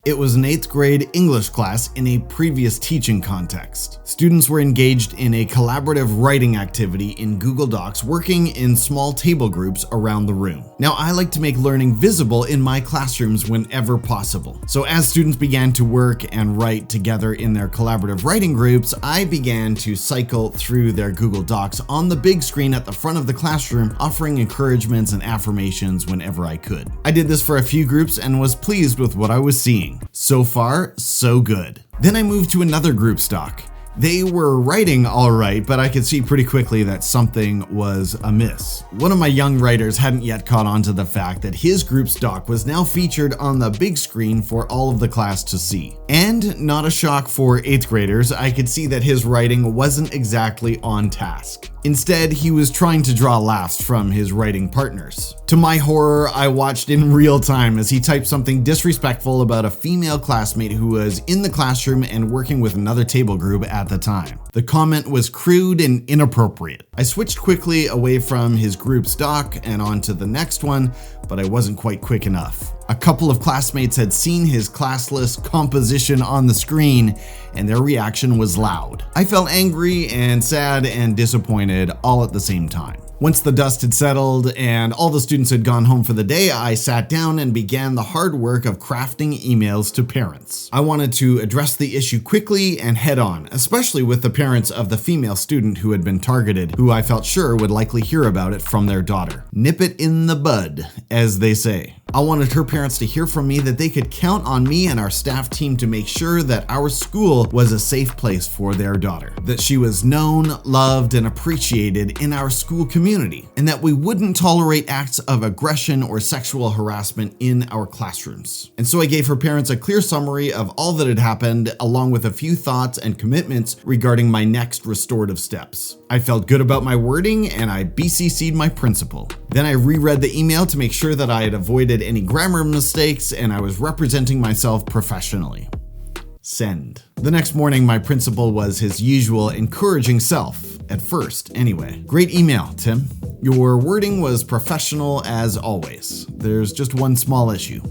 It was an 8th grade English class in a previous teaching context. Students were engaged in a collaborative writing activity in Google Docs, working in small table groups around the room. Now, I like to make learning visible in my classrooms whenever possible. So as students began to work and write together in their collaborative writing groups, I began to cycle through their Google Docs on the big screen at the front of the classroom, offering encouragements and affirmations whenever I could. I did this for a few groups and was pleased with what I was seeing. So far, so good. Then I moved to another group stock. They were writing all right, but I could see pretty quickly that something was amiss. One of my young writers hadn't yet caught on to the fact that his group's doc was now featured on the big screen for all of the class to see. And not a shock for 8th graders, I could see that his writing wasn't exactly on task. Instead, he was trying to draw laughs from his writing partners. To my horror, I watched in real time as he typed something disrespectful about a female classmate who was in the classroom and working with another table group at the time. The comment was crude and inappropriate. I switched quickly away from his group's doc and on to the next one, but I wasn't quite quick enough. A couple of classmates had seen his classless composition on the screen, and their reaction was loud. I felt angry and sad and disappointed all at the same time. Once the dust had settled and all the students had gone home for the day, I sat down and began the hard work of crafting emails to parents. I wanted to address the issue quickly and head on, especially with the parents of the female student who had been targeted, who I felt sure would likely hear about it from their daughter. Nip it in the bud, as they say. I wanted her parents to hear from me that they could count on me and our staff team to make sure that our school was a safe place for their daughter, that she was known, loved, and appreciated in our school community, and that we wouldn't tolerate acts of aggression or sexual harassment in our classrooms. And so I gave her parents a clear summary of all that had happened, along with a few thoughts and commitments regarding my next restorative steps. I felt good about my wording, and I BCC'd my principal. Then I reread the email to make sure that I had avoided any grammar mistakes and I was representing myself professionally. Send. The next morning, my principal was his usual encouraging self, at first anyway. Great email, Tim. Your wording was professional as always. There's just one small issue.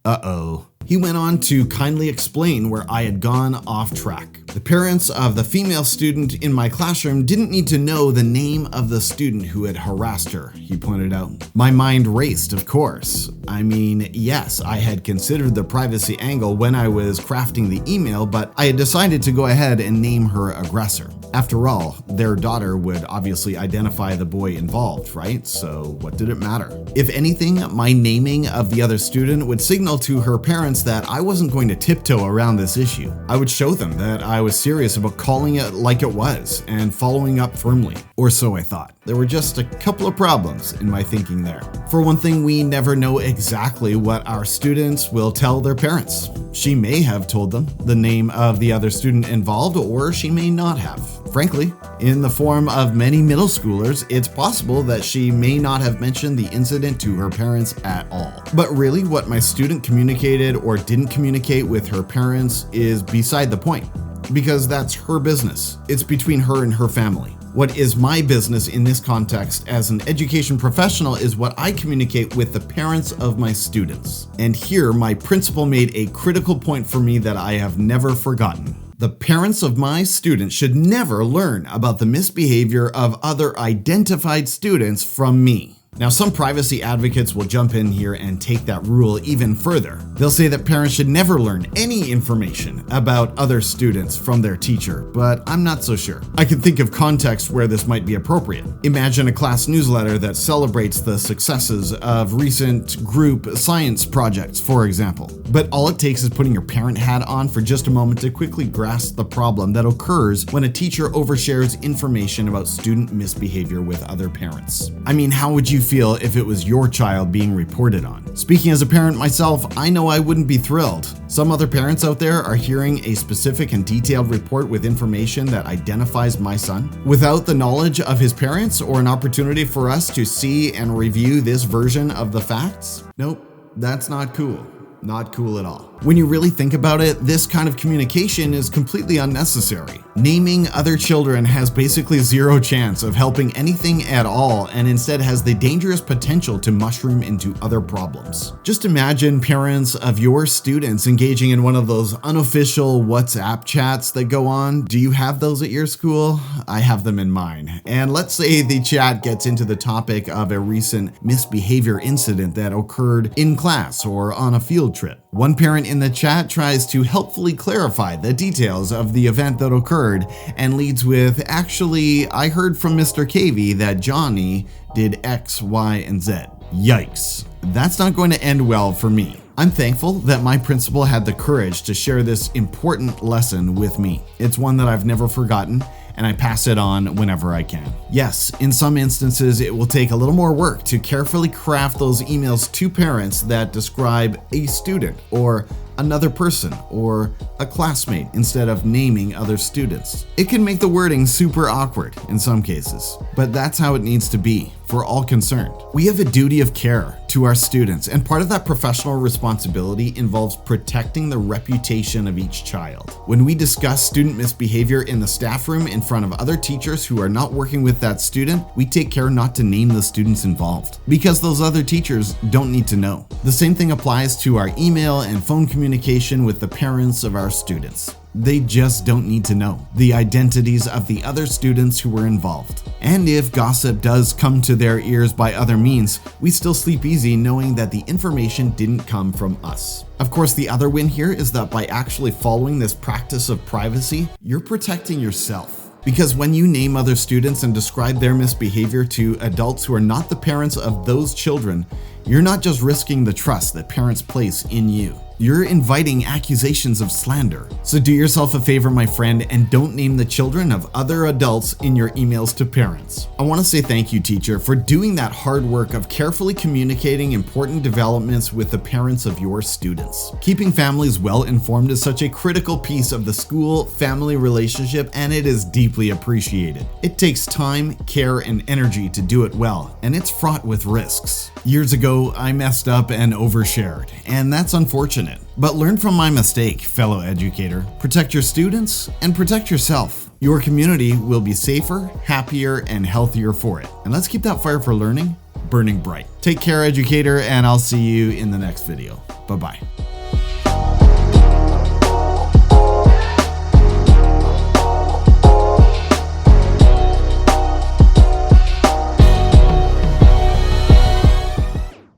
Uh-oh. He went on to kindly explain where I had gone off track. The parents of the female student in my classroom didn't need to know the name of the student who had harassed her, he pointed out. My mind raced, of course. I mean, yes, I had considered the privacy angle when I was crafting the email, but I had decided to go ahead and name her aggressor. After all, their daughter would obviously identify the boy involved, right? So what did it matter? If anything, my naming of the other student would signal to her parents that I wasn't going to tiptoe around this issue. I would show them that I was serious about calling it like it was and following up firmly. Or so I thought. There were just a couple of problems in my thinking there. For one thing, we never know exactly what our students will tell their parents. She may have told them the name of the other student involved, or she may not have. Frankly, in the form of many middle schoolers, it's possible that she may not have mentioned the incident to her parents at all. But really, what my student communicated or didn't communicate with her parents is beside the point, because that's her business. It's between her and her family. What is my business in this context as an education professional is what I communicate with the parents of my students. And here, my principal made a critical point for me that I have never forgotten. The parents of my students should never learn about the misbehavior of other identified students from me. Now, some privacy advocates will jump in here and take that rule even further. They'll say that parents should never learn any information about other students from their teacher, but I'm not so sure. I can think of contexts where this might be appropriate. Imagine a class newsletter that celebrates the successes of recent group science projects, for example. But all it takes is putting your parent hat on for just a moment to quickly grasp the problem that occurs when a teacher overshares information about student misbehavior with other parents. I mean, how would you feel if it was your child being reported on? Speaking as a parent myself, I know I wouldn't be thrilled. Some other parents out there are hearing a specific and detailed report with information that identifies my son without the knowledge of his parents or an opportunity for us to see and review this version of the facts. Nope, that's not cool. Not cool at all. When you really think about it, this kind of communication is completely unnecessary. Naming other children has basically zero chance of helping anything at all, and instead has the dangerous potential to mushroom into other problems. Just imagine parents of your students engaging in one of those unofficial WhatsApp chats that go on. Do you have those at your school? I have them in mine. And let's say the chat gets into the topic of a recent misbehavior incident that occurred in class or on a field trip. One parent in the chat tries to helpfully clarify the details of the event that occurred and leads with, "Actually, I heard from Mr. Cavey that Johnny did X, Y, and Z. Yikes. That's not going to end well for me." I'm thankful that my principal had the courage to share this important lesson with me. It's one that I've never forgotten, and I pass it on whenever I can. Yes, in some instances, it will take a little more work to carefully craft those emails to parents that describe a student or another person or a classmate instead of naming other students. It can make the wording super awkward in some cases, but that's how it needs to be for all concerned. We have a duty of care to our students, and part of that professional responsibility involves protecting the reputation of each child. When we discuss student misbehavior in the staff room in front of other teachers who are not working with that student, we take care not to name the students involved, because those other teachers don't need to know. The same thing applies to our email and phone communication with the parents of our students. They just don't need to know the identities of the other students who were involved. And if gossip does come to their ears by other means, we still sleep easy knowing that the information didn't come from us. Of course, the other win here is that by actually following this practice of privacy, you're protecting yourself. Because when you name other students and describe their misbehavior to adults who are not the parents of those children, you're not just risking the trust that parents place in you. You're inviting accusations of slander. So do yourself a favor, my friend, and don't name the children of other adults in your emails to parents. I want to say thank you, teacher, for doing that hard work of carefully communicating important developments with the parents of your students. Keeping families well informed is such a critical piece of the school-family relationship, and it is deeply appreciated. It takes time, care, and energy to do it well, and it's fraught with risks. Years ago, I messed up and overshared, and that's unfortunate. But learn from my mistake, fellow educator. Protect your students and protect yourself. Your community will be safer, happier, and healthier for it. And let's keep that fire for learning burning bright. Take care, educator, and I'll see you in the next video. Bye-bye.